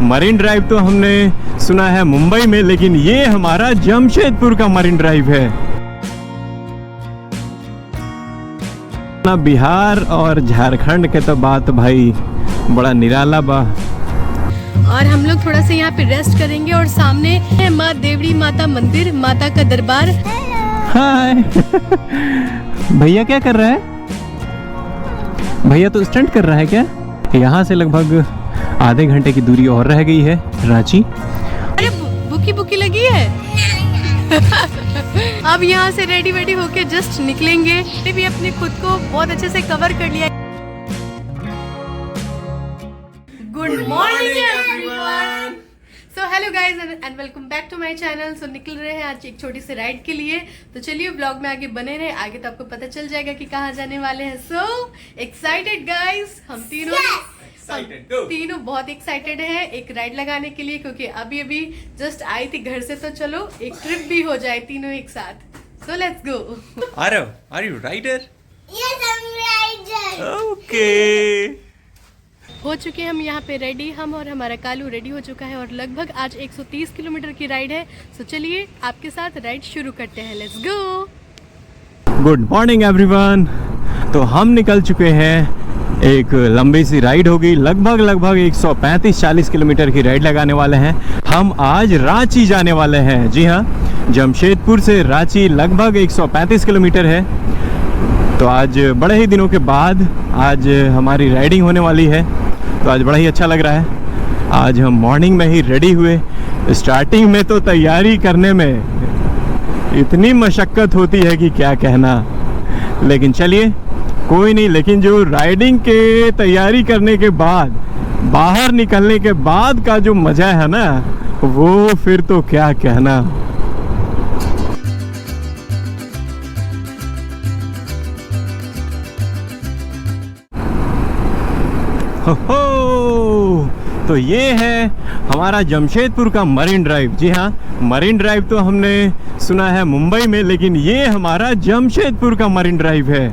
Marine drive तो हमने सुना है मुंबई में, लेकिन ये हमारा जमशेदपुर का मरीन ड्राइव है। बिहार और झारखंड के तो बात भाई बड़ा निराला बा। और हम लोग थोड़ा सा यहाँ पे रेस्ट करेंगे और सामने है माँ देवड़ी माता मंदिर, माता का दरबार। हाय भैया क्या कर रहा है? भैया तो स्टंट कर रहा है क्या? यहाँ से लगभग आधे घंटे की दूरी और रह गई है रांची। अरे बुकी बुकी लगी है अब यहाँ से रेडी वेडी होके जस्ट निकलेंगे। भी अपने खुद को बहुत अच्छे से कवर कर लिया। Good morning everyone. So hello guys and welcome back to my channel. So निकल रहे हैं आज एक छोटी सी राइड के लिए, तो चलिए ब्लॉग में आगे बने रहे। आगे तो आपको पता चल जाएगा कि कहाँ जाने वाले हैं। सो एक्साइटेड गाइज, हम तीनों बहुत एक्साइटेड हैं एक राइड लगाने के लिए, क्योंकि अभी अभी जस्ट आई थी घर से, तो चलो एक ट्रिप भी हो जाए तीनों एक साथ। So let's go. Aarav, are you rider? Yes, I'm rider. Okay. हो चुके हम यहाँ पे रेडी, हम और हमारा कालू रेडी हो चुका है और लगभग आज 130 किलोमीटर की राइड है। सो चलिए आपके साथ राइड शुरू करते हैं। Let's go. Good morning everyone. तो हम निकल चुके हैं, एक लंबी सी राइड होगी, लगभग 135-40 किलोमीटर की राइड लगाने वाले हैं। हम आज रांची जाने वाले हैं। जी हाँ, जमशेदपुर से रांची लगभग 135 किलोमीटर है। तो आज बड़े ही दिनों के बाद आज हमारी राइडिंग होने वाली है, तो आज बड़ा ही अच्छा लग रहा है। आज हम मॉर्निंग में ही रेडी हुए। स्टार्टिंग में तो तैयारी करने में इतनी मशक्क़त होती है कि क्या कहना, लेकिन चलिए कोई नहीं। लेकिन जो राइडिंग के तैयारी करने के बाद, बाहर निकलने के बाद का जो मज़ा है ना, वो फिर तो क्या कहना। हो, तो ये है हमारा जमशेदपुर का मरीन ड्राइव। जी हाँ, मरीन ड्राइव तो हमने सुना है मुंबई में, लेकिन ये हमारा जमशेदपुर का मरीन ड्राइव है।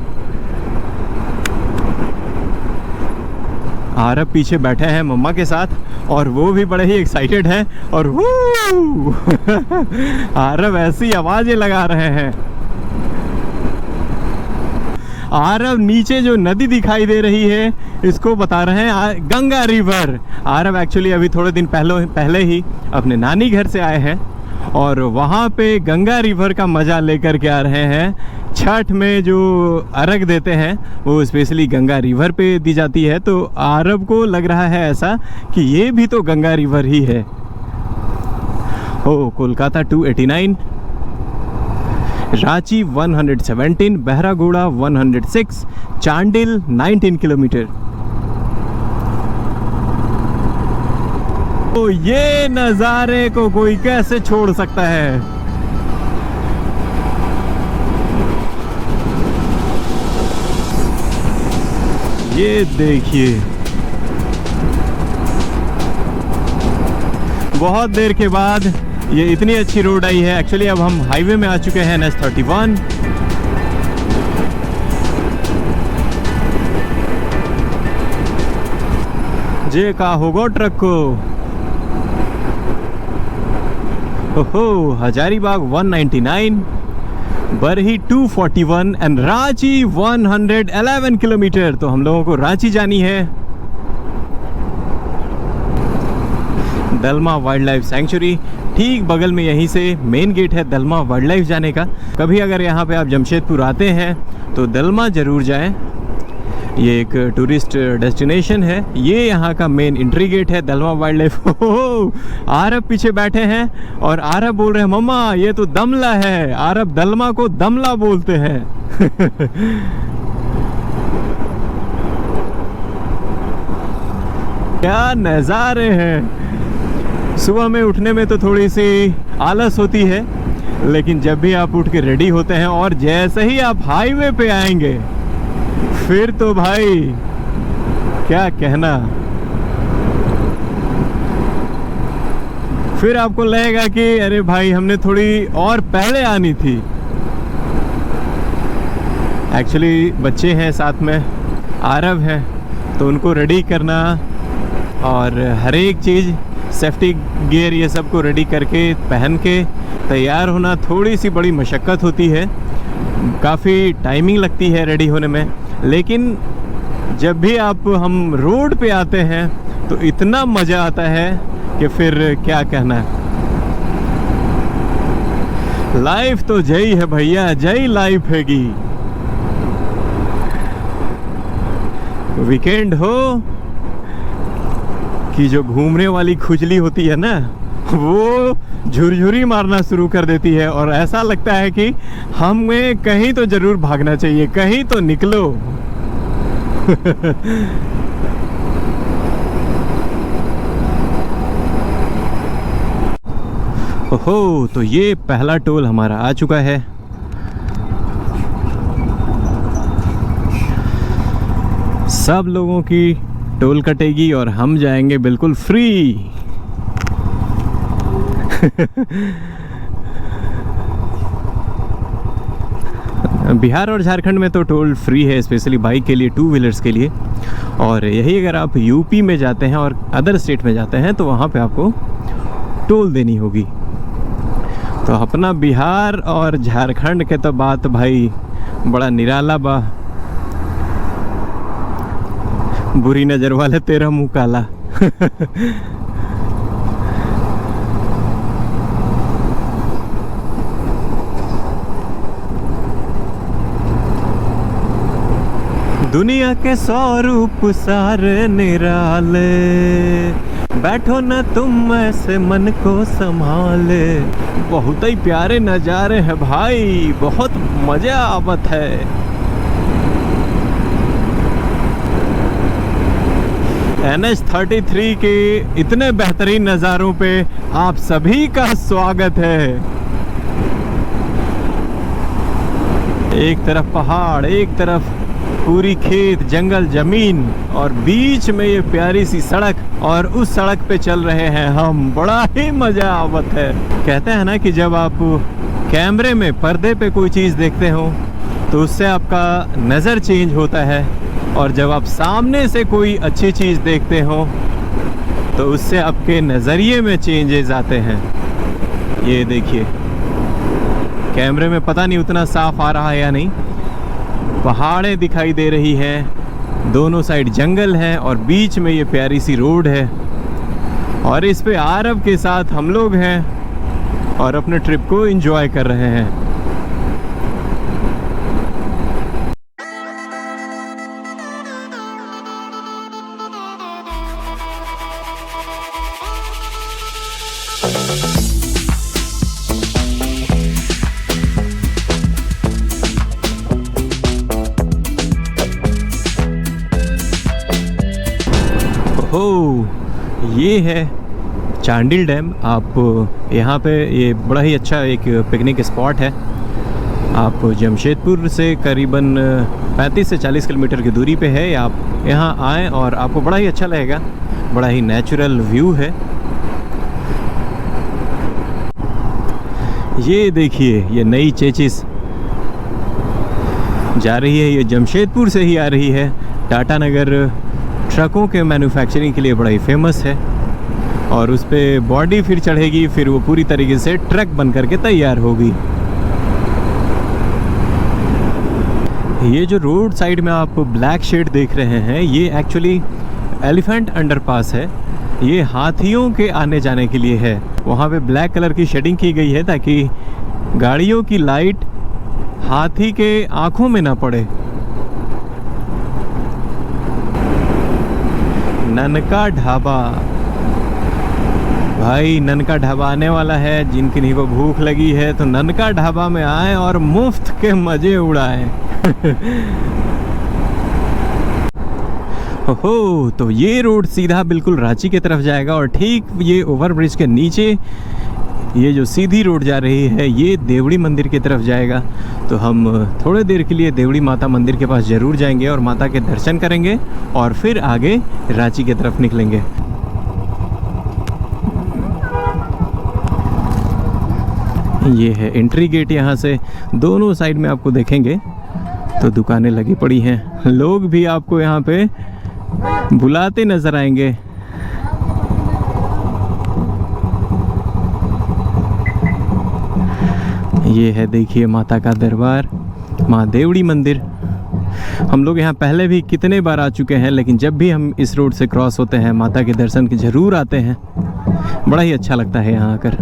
आरब पीछे बैठे हैं मम्मा के साथ, और वो भी बड़े ही एक्साइटेड हैं। और आरब ऐसी आवाजें लगा रहे हैं। आरब नीचे जो नदी दिखाई दे रही है, इसको बता रहे हैं गंगा रिवर। आरब एक्चुअली अभी थोड़े दिन पहले ही अपने नानी घर से आए हैं, और वहाँ पे गंगा रिवर का मज़ा लेकर के आ रहे हैं। छठ में जो अर्घ देते हैं वो स्पेशली गंगा रिवर पे दी जाती है, तो आरब को लग रहा है ऐसा कि ये भी तो गंगा रिवर ही है। ओ, कोलकाता 289, रांची 117, बहरागोड़ा 106, चांडिल 19 किलोमीटर। तो ये नज़ारे को कोई कैसे छोड़ सकता है। ये देखिए, बहुत देर के बाद ये इतनी अच्छी रोड आई है। एक्चुअली अब हम हाईवे में आ चुके हैं, NH31। जे का होगा ट्रक को। ओहो, हजारीबाग 199, बरही 241 एंड रांची 111 किलोमीटर। तो हम लोगों को रांची जानी है। दलमा वाइल्ड लाइफ सेंचुरी ठीक बगल में, यहीं से मेन गेट है दलमा वाइल्ड लाइफ जाने का। कभी अगर यहाँ पे आप जमशेदपुर आते हैं तो दलमा ज़रूर जाएं। ये एक टूरिस्ट डेस्टिनेशन है। ये यहाँ का मेन एंट्री गेट है दलमा वाइल्ड लाइफ। आरब पीछे बैठे हैं और आरब बोल रहे हैं मम्मा ये तो दमला है। आरब दलमा को दमला बोलते हैं। क्या नज़ारे हैं। सुबह में उठने में तो थोड़ी सी आलस होती है, लेकिन जब भी आप उठ के रेडी होते हैं और जैसे ही आप हाईवे पे आएंगे, फिर तो भाई क्या कहना। फिर आपको लगेगा कि अरे भाई हमने थोड़ी और पहले आनी थी। एक्चुअली बच्चे हैं साथ में, आरब है, तो उनको रेडी करना और हर एक चीज़ सेफ्टी गियर ये सब को रेडी करके पहन के तैयार होना थोड़ी सी बड़ी मशक्क़त होती है, काफ़ी टाइमिंग लगती है रेडी होने में। लेकिन जब भी हम रोड पे आते हैं तो इतना मज़ा आता है कि फिर क्या कहना है। लाइफ तो जय है भैया, जय लाइफ हैगी। वीकेंड हो कि जो घूमने वाली खुजली होती है ना, वो झुरझुरी मारना शुरू कर देती है और ऐसा लगता है कि हमें कहीं तो ज़रूर भागना चाहिए, कहीं तो निकलो। ओहो, तो ये पहला टोल हमारा आ चुका है। सब लोगों की टोल कटेगी और हम जाएंगे बिल्कुल फ्री। बिहार और झारखंड में तो टोल फ्री है, स्पेशली बाइक के लिए, टू व्हीलर्स के लिए। और यही अगर आप यूपी में जाते हैं और अदर स्टेट में जाते हैं तो वहाँ पे आपको टोल देनी होगी। तो अपना बिहार और झारखंड के तो बात भाई बड़ा निराला बा। बुरी नज़र वाले तेरा मुँह काला। दुनिया के 100 रूप सारे निराले, बैठो न तुम ऐसे मन को संभाले। बहुत ही प्यारे नज़ारे हैं भाई, बहुत मज़ा आवत है। NH33 के इतने बेहतरीन नज़ारों पे आप सभी का स्वागत है। एक तरफ पहाड़, एक तरफ पूरी खेत, जंगल, ज़मीन और बीच में ये प्यारी सी सड़क, और उस सड़क पे चल रहे हैं हम। बड़ा ही मज़ा आवत है। कहते हैं ना कि जब आप कैमरे में, पर्दे पे कोई चीज़ देखते हो तो उससे आपका नज़र चेंज होता है, और जब आप सामने से कोई अच्छी चीज़ देखते हो तो उससे आपके नज़रिए में चेंजेस आते हैं। ये देखिए, कैमरे में पता नहीं उतना साफ आ रहा है या नहीं। पहाड़ें दिखाई दे रही हैं, दोनों साइड जंगल है और बीच में ये प्यारी सी रोड है, और इस पे आरव के साथ हम लोग हैं और अपने ट्रिप को एंजॉय कर रहे हैं। ओह, ये है चांडिल डैम। आप यहाँ पे, ये बड़ा ही अच्छा एक पिकनिक स्पॉट है। आप जमशेदपुर से करीबन 35 से 40 किलोमीटर की दूरी पे है। आप यहाँ आएँ और आपको बड़ा ही अच्छा लगेगा। बड़ा ही नेचुरल व्यू है। ये देखिए, ये नई चेचिस जा रही है, ये जमशेदपुर से ही आ रही है। टाटा नगर ट्रकों के मैन्युफैक्चरिंग के लिए बड़ा ही फेमस है, और उस पर बॉडी फिर चढ़ेगी, फिर वो पूरी तरीके से ट्रक बन करके तैयार होगी। ये जो रोड साइड में आप ब्लैक शेड देख रहे हैं, ये एक्चुअली एलिफेंट अंडरपास है। ये हाथियों के आने जाने के लिए है। वहाँ पे ब्लैक कलर की शेडिंग की गई है ताकि गाड़ियों की लाइट हाथी के आँखों में ना पड़े। ननका ढाबा, भाई ननका ढाबा आने वाला है। जिन किन्हीं को भूख लगी है तो ननका ढाबा में आए और मुफ्त के मजे उड़ाएं। हो, तो ये रोड सीधा बिल्कुल रांची की तरफ जाएगा, और ठीक ये ओवरब्रिज के नीचे ये जो सीधी रोड जा रही है, ये देवड़ी मंदिर की तरफ जाएगा। तो हम थोड़े देर के लिए देवड़ी माता मंदिर के पास ज़रूर जाएंगे और माता के दर्शन करेंगे, और फिर आगे रांची की तरफ निकलेंगे। ये है एंट्री गेट। यहाँ से दोनों साइड में आपको देखेंगे तो दुकानें लगी पड़ी हैं। लोग भी आपको यहाँ पे बुलाते नज़र आएंगे। ये है देखिए माता का दरबार, माँ देवड़ी मंदिर। हम लोग यहाँ पहले भी कितने बार आ चुके हैं, लेकिन जब भी हम इस रोड से क्रॉस होते हैं माता के दर्शन के ज़रूर आते हैं। बड़ा ही अच्छा लगता है यहाँ आकर।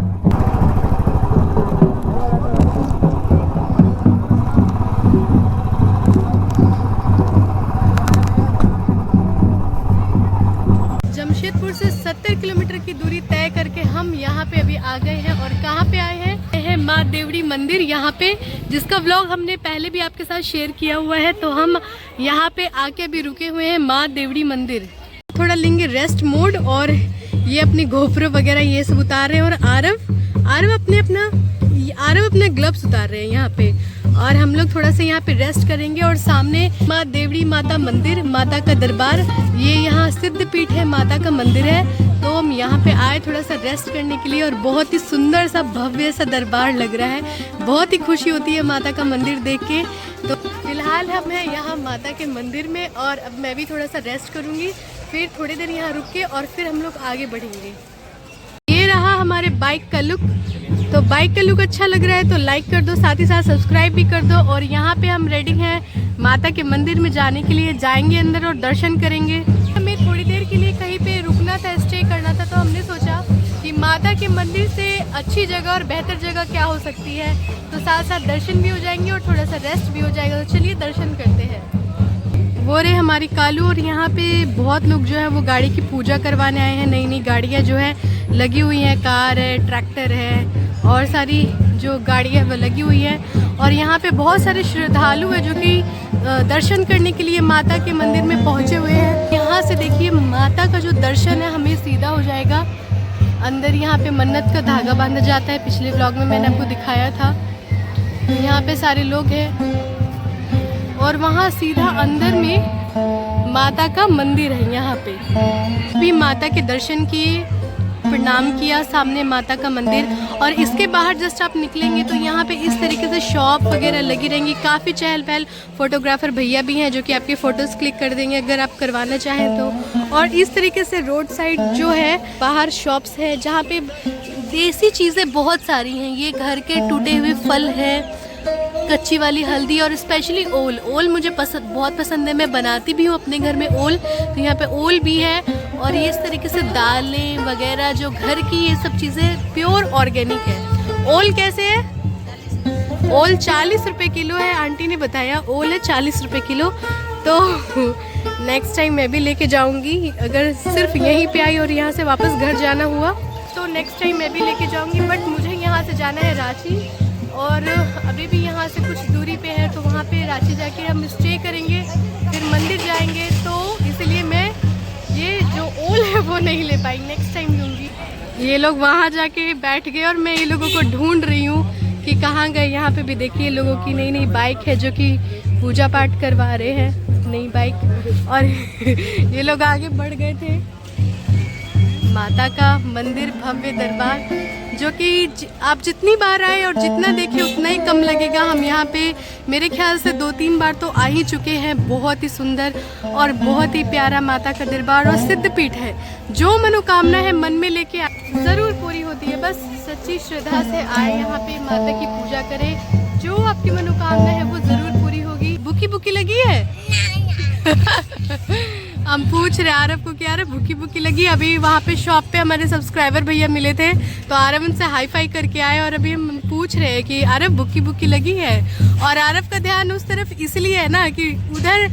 जमशेदपुर से 70 किलोमीटर की दूरी तय करके हम यहाँ पे अभी आ गए हैं। और कहाँ पे आए हैं? है माँ देवड़ी मंदिर यहाँ पे, जिसका व्लॉग हमने पहले भी आपके साथ शेयर किया हुआ है। तो हम यहाँ पे आके अभी रुके हुए हैं माँ देवड़ी मंदिर। थोड़ा लेंगे रेस्ट मोड और ये अपनी गोप्रो वगैरह ये सब उतार रहे हैं। और आरव अपने ग्लव्स उतार रहे हैं यहाँ पे। और हम लोग थोड़ा सा यहाँ पे रेस्ट करेंगे। और सामने माँ देवड़ी माता मंदिर, माता का दरबार, ये यहाँ सिद्ध पीठ है, माता का मंदिर है। तो हम यहाँ पे आए थोड़ा सा रेस्ट करने के लिए। और बहुत ही सुंदर सा भव्य सा दरबार लग रहा है, बहुत ही खुशी होती है माता का मंदिर देख के। तो फिलहाल हम हैं यहाँ माता के मंदिर में और अब मैं भी थोड़ा सा रेस्ट करूँगी, फिर थोड़ी देर यहाँ रुक के और फिर हम लोग आगे बढ़ेंगे। ये रहा हमारे बाइक का लुक। तो बाइक का लुक अच्छा लग रहा है तो लाइक कर दो, साथ ही साथ सब्सक्राइब भी कर दो। और यहाँ पे हम रेडी हैं माता के मंदिर में जाने के लिए, जाएंगे अंदर और दर्शन करेंगे। हमें थोड़ी देर के लिए कहीं पे रुकना था, स्टे करना था, तो हमने सोचा कि माता के मंदिर से अच्छी जगह और बेहतर जगह क्या हो सकती है। तो साथ साथ दर्शन भी हो जाएंगे और थोड़ा सा रेस्ट भी हो जाएगा। तो चलिए दर्शन करते हैं। वो रहे हमारी कालू। और यहाँ पे बहुत लोग जो है वो गाड़ी की पूजा करवाने आए हैं। नई नई गाड़ियाँ जो है लगी हुई हैं, कार है, ट्रैक्टर है और सारी जो गाड़ियाँ वो लगी हुई है। और यहाँ पे बहुत सारे श्रद्धालु हैं जो कि दर्शन करने के लिए माता के मंदिर में पहुँचे हुए हैं। यहाँ से देखिए माता का जो दर्शन है हमें सीधा हो जाएगा अंदर। यहाँ पे मन्नत का धागा बांधा जाता है, पिछले व्लॉग में मैंने आपको दिखाया था। यहाँ पे सारे लोग हैं और वहाँ सीधा अंदर में माता का मंदिर है। यहाँ पे भी माता के दर्शन किए, प्रणाम किया, सामने माता का मंदिर। और इसके बाहर जस्ट आप निकलेंगे तो यहाँ पे इस तरीके से शॉप वगैरह लगी रहेंगी, काफ़ी चहल पहल। फोटोग्राफर भैया भी हैं जो कि आपके फ़ोटोज़ क्लिक कर देंगे अगर आप करवाना चाहें तो। और इस तरीके से रोड साइड जो है बाहर शॉप्स है जहाँ पे देसी चीज़ें बहुत सारी हैं। ये घर के टूटे हुए फल हैं, कच्ची वाली हल्दी और स्पेशली ओल मुझे बहुत पसंद है। मैं बनाती भी हूँ अपने घर में ओल। तो यहाँ पे ओल भी है और ये इस तरीके से दालें वगैरह जो घर की ये सब चीज़ें प्योर ऑर्गेनिक है। ओल कैसे है? ओल 40 रुपये किलो है, आंटी ने बताया। ओल है 40 रुपये किलो। तो नेक्स्ट टाइम मैं भी लेके जाऊँगी। अगर सिर्फ यहीं पे आई और यहाँ से वापस घर जाना हुआ तो नेक्स्ट टाइम मैं भी लेके जाऊँगी। बट मुझे यहाँ से जाना है रांची और अभी भी यहाँ से कुछ दूरी पे है। तो वहाँ पे रांची जाके हम स्टे करेंगे, फिर मंदिर जाएंगे। तो इसलिए मैं ये जो ओल है वो नहीं ले पाई, नेक्स्ट टाइम लूँगी। ये लोग वहाँ जाके बैठ गए और मैं ये लोगों को ढूंढ रही हूँ कि कहाँ गए। यहाँ पे भी देखिए लोगों की नई नई बाइक है जो कि पूजा पाठ करवा रहे हैं, नई बाइक। और ये लोग आगे बढ़ गए थे। माता का मंदिर, भव्य दरबार, जो कि आप जितनी बार आए और जितना देखें उतना ही कम लगेगा। हम यहाँ पे मेरे ख्याल से 2-3 बार तो आ ही चुके हैं। बहुत ही सुंदर और बहुत ही प्यारा माता का दरबार और सिद्ध पीठ है। जो मनोकामना है मन में लेके ज़रूर पूरी होती है। बस सच्ची श्रद्धा से आए, यहाँ पे माता की पूजा करें, जो आपकी मनोकामना है वो ज़रूर पूरी होगी। बुकी लगी है? हम पूछ रहे आरव को कि यार भूखी लगी। अभी वहाँ पे शॉप पे हमारे सब्सक्राइबर भैया मिले थे तो आरव उनसे हाई फाई करके आए और अभी हम पूछ रहे हैं कि आरव भूखी लगी है। और आरव का ध्यान उस तरफ इसलिए है ना कि उधर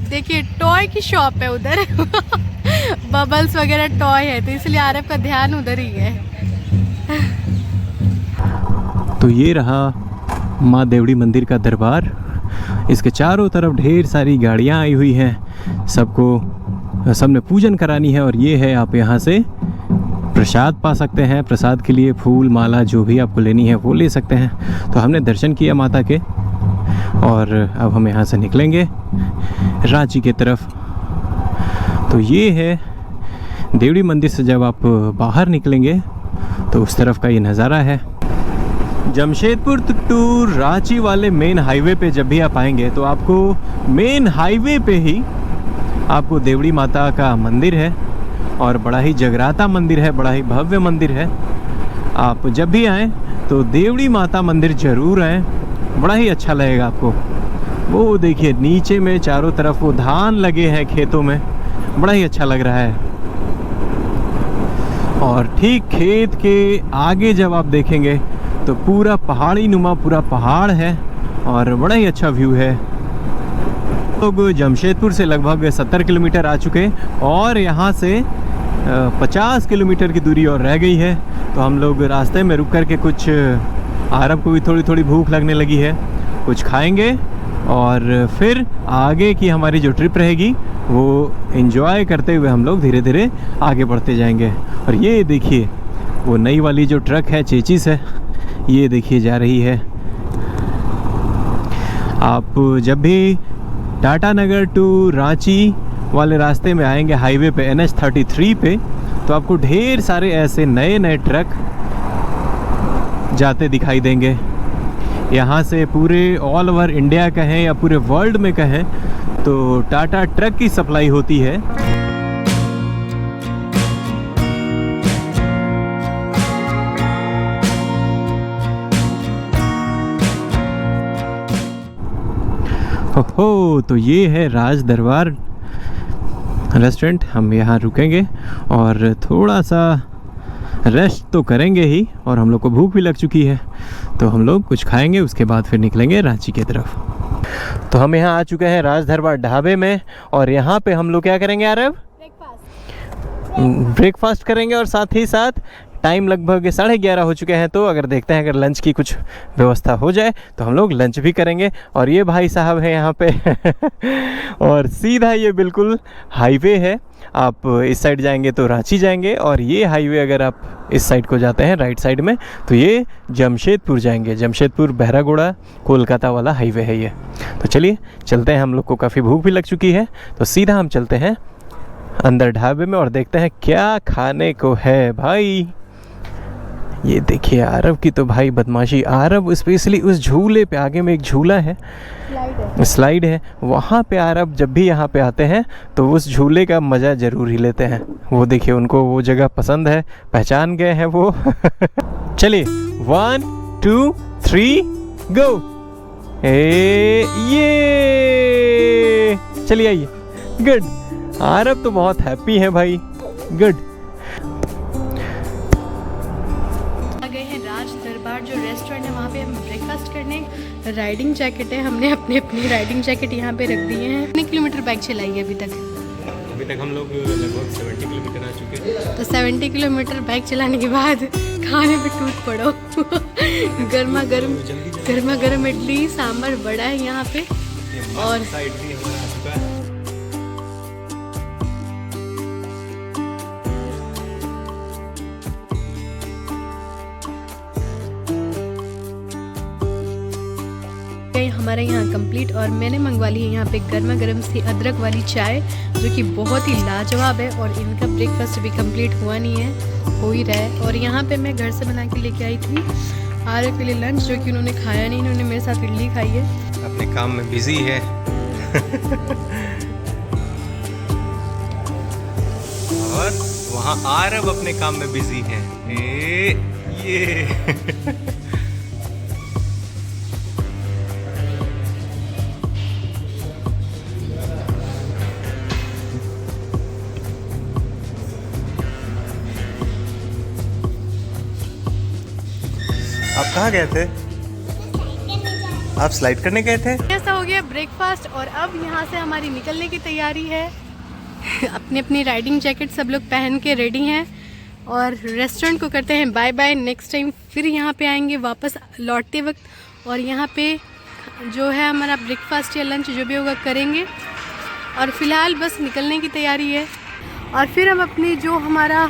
देखिए टॉय की शॉप है, उधर बबल्स वगैरह टॉय है, तो इसलिए आरव का ध्यान उधर ही है। तो ये रहा माँ देवड़ी मंदिर का दरबार। इसके चारों तरफ ढेर सारी गाड़ियाँ आई हुई हैं, सबने पूजन करानी है। और ये है, आप यहाँ से प्रसाद पा सकते हैं। प्रसाद के लिए फूल माला जो भी आपको लेनी है वो ले सकते हैं। तो हमने दर्शन किया माता के और अब हम यहाँ से निकलेंगे रांची की तरफ। तो ये है देवड़ी मंदिर से जब आप बाहर निकलेंगे तो उस तरफ का ये नज़ारा है। जमशेदपुर टू रांची वाले मेन हाईवे पे जब भी आप आएंगे तो आपको मेन हाईवे पे ही आपको देवड़ी माता का मंदिर है और बड़ा ही जगराता मंदिर है, बड़ा ही भव्य मंदिर है। आप जब भी आएँ तो देवड़ी माता मंदिर जरूर आए, बड़ा ही अच्छा लगेगा आपको। वो देखिए नीचे में चारों तरफ वो धान लगे हैं खेतों में, बड़ा ही अच्छा लग रहा है। और ठीक खेत के आगे जब आप देखेंगे तो पूरा पहाड़ी नुमा पूरा पहाड़ है और बड़ा ही अच्छा व्यू है। लोग जमशेदपुर से लगभग 70 किलोमीटर आ चुके हैं और यहाँ से 50 किलोमीटर की दूरी और रह गई है। तो हम लोग रास्ते में रुक कर के कुछ, आरब को भी थोड़ी थोड़ी भूख लगने लगी है, कुछ खाएंगे और फिर आगे की हमारी जो ट्रिप रहेगी वो एंजॉय करते हुए हम लोग धीरे धीरे आगे बढ़ते जाएंगे। और ये देखिए वो नई वाली जो ट्रक है चेचिस है, ये देखिए जा रही है। आप जब भी टाटानगर टू रांची वाले रास्ते में आएंगे हाईवे पे NH33 पे, तो आपको ढेर सारे ऐसे नए नए ट्रक जाते दिखाई देंगे। यहाँ से पूरे ऑल ओवर इंडिया कहें या पूरे वर्ल्ड में कहें तो टाटा ट्रक की सप्लाई होती है। हो तो ये है राज दरबार रेस्टोरेंट। हम यहाँ रुकेंगे और थोड़ा सा रेस्ट तो करेंगे ही, और हम लोग को भूख भी लग चुकी है तो हम लोग कुछ खाएंगे, उसके बाद फिर निकलेंगे रांची की तरफ। तो हम यहाँ आ चुके हैं राज दरबार ढाबे में और यहाँ पे हम लोग क्या करेंगे आरब? ब्रेकफास्ट करेंगे और साथ ही साथ टाइम लगभग 11:30 हो चुके हैं। तो अगर देखते हैं अगर लंच की कुछ व्यवस्था हो जाए तो हम लोग लंच भी करेंगे। और ये भाई साहब हैं यहाँ पे और सीधा ये बिल्कुल हाईवे है, आप इस साइड जाएंगे तो रांची जाएंगे और ये हाईवे अगर आप इस साइड को जाते हैं राइट साइड में तो ये जमशेदपुर जाएंगे। जमशेदपुर बहरागोड़ा कोलकाता वाला हाईवे है ये। तो चलिए चलते हैं, हम लोग को काफ़ी भूख भी लग चुकी है तो सीधा हम चलते हैं अंदर ढाबे में और देखते हैं क्या खाने को है भाई। ये देखिए आरब की तो भाई बदमाशी। आरब स्पेशली उस झूले पे, आगे में एक झूला है, स्लाइड है, वहाँ पे आरब जब भी यहाँ पे आते हैं तो उस झूले का मज़ा ज़रूर ही लेते हैं। वो देखिए उनको वो जगह पसंद है, पहचान गए हैं वो। चलिए 1 2 3 गो। ये चलिए आइए। गुड, आरब तो बहुत हैप्पी है भाई। गुड। जो रेस्टोरेंट है वहाँ पे हम ब्रेकफास्ट करने। राइडिंग जैकेट है, हमने अपनी राइडिंग जैकेट यहाँ पे रख दिए हैं। कितने किलोमीटर बाइक चलाई है अभी तक हम लोग? लगभग 70 किलोमीटर आ चुके हैं। तो 70 किलोमीटर बाइक चलाने के बाद खाने पे टूट पड़ो। गर्मा गर्म इडली सांभर बड़ा है यहाँ पे और साइड भी हमारा आ चुका है। हमारा यहाँ कंप्लीट और मैंने मंगवा ली है यहाँ पे गर्मा गर्म सी अदरक वाली चाय जो कि बहुत ही लाजवाब है। और इनका ब्रेकफास्ट भी कंप्लीट हुआ नहीं है, हो ही रहा है। और यहाँ पे मैं घर से बना के लेके आई थी आरब के लिए लंच, जो कि उन्होंने खाया नहीं, उन्होंने मेरे साथ इडली खाई है। अपने काम में बिजी है। और वहाँ आरब अपने काम में बिजी है। ये आप कहाँ गए थे? आप स्लाइड करने गए थे? ऐसा हो गया ब्रेकफास्ट और अब यहाँ से हमारी निकलने की तैयारी है। अपनी अपनी राइडिंग जैकेट सब लोग पहन के रेडी हैं और रेस्टोरेंट को करते हैं बाय बाय। नेक्स्ट टाइम फिर यहाँ पे आएंगे वापस लौटते वक्त और यहाँ पे जो है हमारा ब्रेकफास्ट या लंच जो भी होगा करेंगे। और फिलहाल बस निकलने की तैयारी है और फिर हम अपनी जो हमारा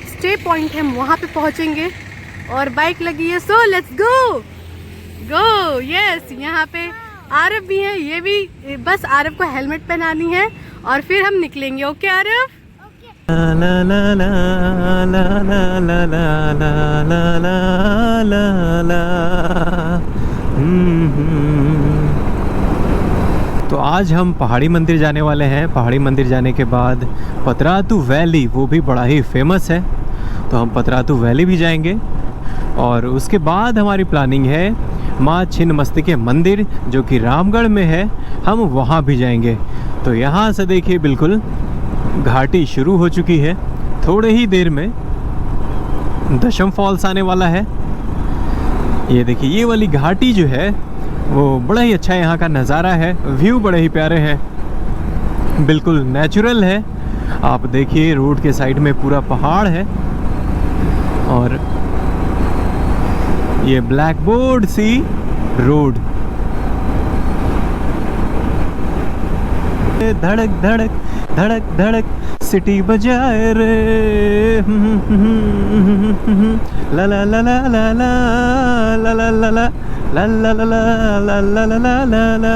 स्टे पॉइंट है वहाँ पे पहुँचेंगे। और बाइक लगी है, सो लेट्स गो गो। यस, यहाँ पे आरब भी है, ये भी बस आरब को हेलमेट पहनानी है और फिर हम निकलेंगे। ओके आरब? तो आज हम पहाड़ी मंदिर जाने वाले हैं। पहाड़ी मंदिर जाने के बाद पतरातू वैली, वो भी बड़ा ही फेमस है, तो हम पतरातू वैली भी जाएंगे। और उसके बाद हमारी प्लानिंग है माँ छिन्नमस्तिके मंदिर जो कि रामगढ़ में है, हम वहाँ भी जाएंगे। तो यहाँ से देखिए बिल्कुल घाटी शुरू हो चुकी है, थोड़े ही देर में दशम फॉल्स आने वाला है। ये देखिए ये वाली घाटी जो है वो बड़ा ही अच्छा यहाँ का नज़ारा है, व्यू बड़े ही प्यारे हैं, बिल्कुल नेचुरल है। आप देखिए रोड के साइड में पूरा पहाड़ है और ये ब्लैक बोर्ड सी रोड। धड़क धड़क धड़क धड़क सिटी बजाए रे, ला ला ला ला ला ला ला ला ला ला ला ला ला ला ला ला ला।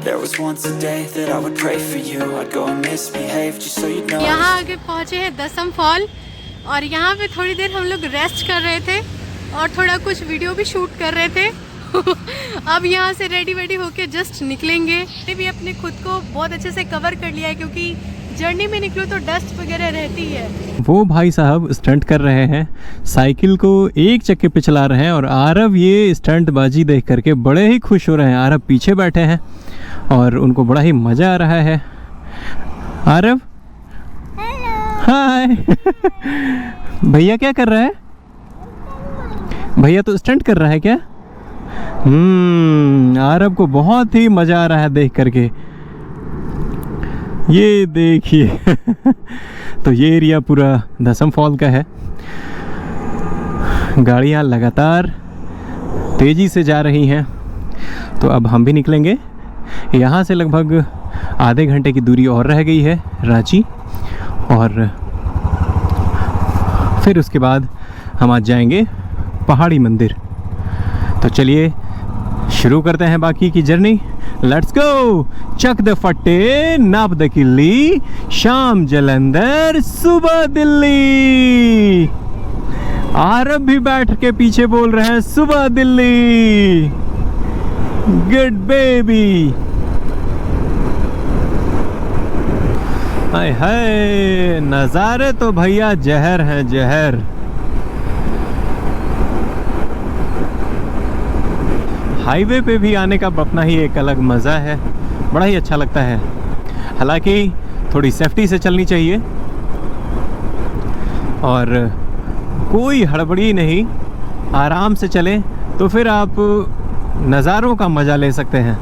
There was once a day that I would pray for you. I'd go and misbehave just so you'd know. यहाँ आगे पहुँचे हैं दसम फॉल और यहाँ पे थोड़ी देर हम लोग रेस्ट कर रहे थे और थोड़ा कुछ वीडियो भी शूट कर रहे थे। अब यहाँ से रेडी वेडी होके जस्ट निकलेंगे। मैंने भी अपने खुद को बहुत अच्छे से कवर कर लिया है क्योंकि जर्नी में निकलो तो डस्ट वगैरह रहती है। वो भाई साहब स्टंट कर रहे हैं, साइकिल को एक चक्के पे चला रहे हैं और आरव ये स्टंट बाजी देख करके बड़े ही खुश हो रहे हैं। आरव पीछे बैठे हैं और उनको बड़ा ही मज़ा आ रहा है। आरव हाय भैया क्या कर रहा है? भैया तो स्टंट कर रहा है क्या? आरव को बहुत ही मज़ा आ रहा है देख करके। ये देखिए तो ये एरिया पूरा दसम फॉल का है। गाड़ियाँ लगातार तेज़ी से जा रही हैं। तो अब हम भी निकलेंगे। यहाँ से लगभग आधे घंटे की दूरी और रह गई है रांची, और फिर उसके बाद हम आज जाएंगे पहाड़ी मंदिर। तो चलिए शुरू करते हैं बाकी की जर्नी। Let's go. चक द फट्टे, नाप द किल्ली, शाम जलंधर, सुबह दिल्ली। आरब भी बैठ के पीछे बोल रहे हैं सुबह Delhi. Good baby. Hi hi, नज़ारे तो भैया जहर है जहर। हाईवे पे भी आने का अपना ही एक अलग मज़ा है, बड़ा ही अच्छा लगता है। हालांकि थोड़ी सेफ्टी से चलनी चाहिए और कोई हड़बड़ी नहीं, आराम से चलें तो फिर आप नज़ारों का मज़ा ले सकते हैं।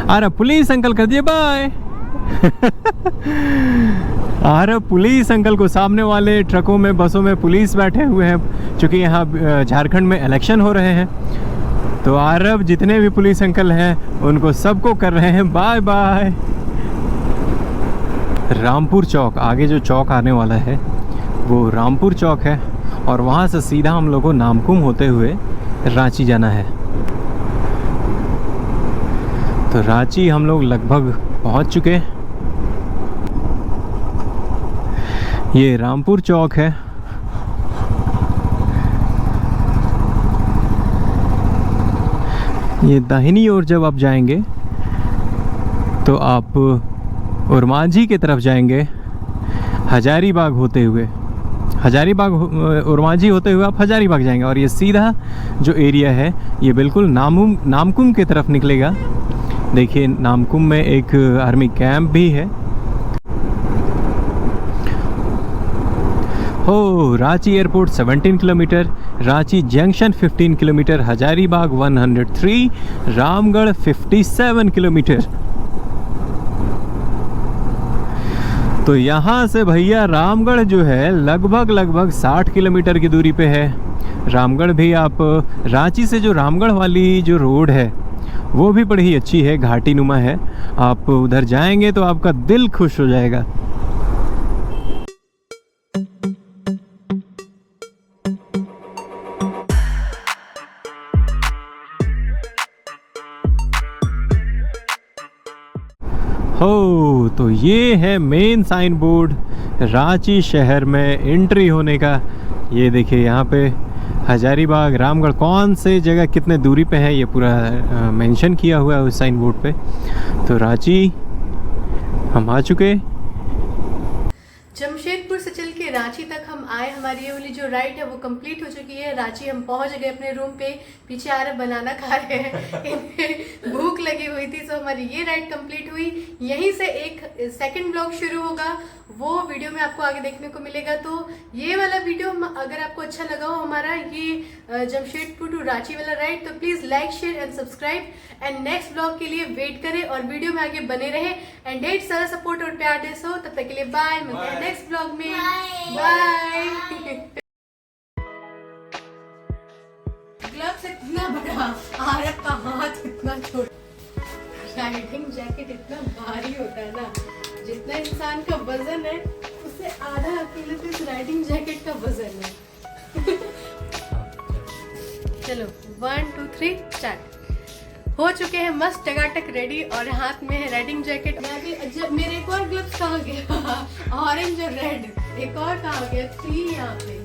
अरे पुलिस अंकल कर दिए बाय। अरे पुलिस अंकल को, सामने वाले ट्रकों में बसों में पुलिस बैठे हुए हैं क्योंकि यहाँ झारखंड में इलेक्शन हो रहे हैं। तो आरब जितने भी पुलिस अंकल हैं उनको सबको कर रहे हैं बाय बाय। रामपुर चौक, आगे जो चौक आने वाला है वो रामपुर चौक है और वहाँ से सीधा हम लोग को नामकुम होते हुए रांची जाना है। तो रांची हम लोग लगभग पहुँच चुके। ये रामपुर चौक है। ये दाहिनी ओर जब आप जाएंगे तो आप उरमांझी की तरफ जाएंगे, हजारीबाग होते हुए। हजारीबाग उरमांझी होते हुए आप हजारीबाग जाएंगे और ये सीधा जो एरिया है ये बिल्कुल नामकुम की तरफ निकलेगा। देखिए नामकुम में एक आर्मी कैंप भी है। हो, Ranchi airport 17 kilometre, Ranchi junction 15 kilometre, Hazaribagh 103, Ramgarh 57 kilometre. तो यहाँ से भैया रामगढ़ जो है लगभग 60 किलोमीटर की दूरी पे है। रामगढ़ भी आप रांची से जो रामगढ़ वाली जो रोड है वो भी बड़ी ही अच्छी है, घाटी नुमा है। आप उधर जाएंगे तो आपका दिल खुश हो जाएगा। हो, तो ये है मेन साइन बोर्ड रांची शहर में एंट्री होने का। ये देखिए यहाँ पे हजारीबाग, रामगढ़ कौन से जगह कितने दूरी पे है ये पूरा मेंशन किया हुआ है उस साइन बोर्ड पे। तो रांची हम आ चुके। जमशेदपुर से चल के रांची तक हम आए, हमारी ये वाली जो राइड है वो कंप्लीट हो चुकी है। रांची हम पहुंच गए अपने रूम पे, पीछे आ रहे बनाना खा रहे हैं, इन्हें भूख लगी हुई थी। तो हमारी ये राइड कंप्लीट हुई। यहीं से एक सेकंड ब्लॉग शुरू होगा, वो वीडियो में आपको आगे देखने को मिलेगा। तो ये वाला वीडियो अगर आपको अच्छा लगा हो हमारा ये जमशेदपुर टू रांची वाला राइड, तो please like share and subscribe and next blog के लिए वेट करें और वीडियो में आगे बने रहे एंड ढेर सारा सपोर्ट और प्यार दे। सो तब तक के लिए बाय, मिलते हैं नेक्स्ट ब्लॉग में। बाय। ग्लव्स इतना बड़ा, आरत का हाथ इतना छोटा, राइडिंग जैकेट इतना भारी होता है ना, जितना इंसान का वजन है उससे आधा अकेले तो इस राइडिंग जैकेट का वजन है। चलो 1 2 3 स्टार्ट। हो चुके हैं मस्त टकाटक रेडी और हाथ में है राइडिंग जैकेट। मैं भी जब मेरे एक और ग्लव्स कहाँ गया, ऑरेंज और रेड, एक और कहाँ गया, 3 यहाँ पे।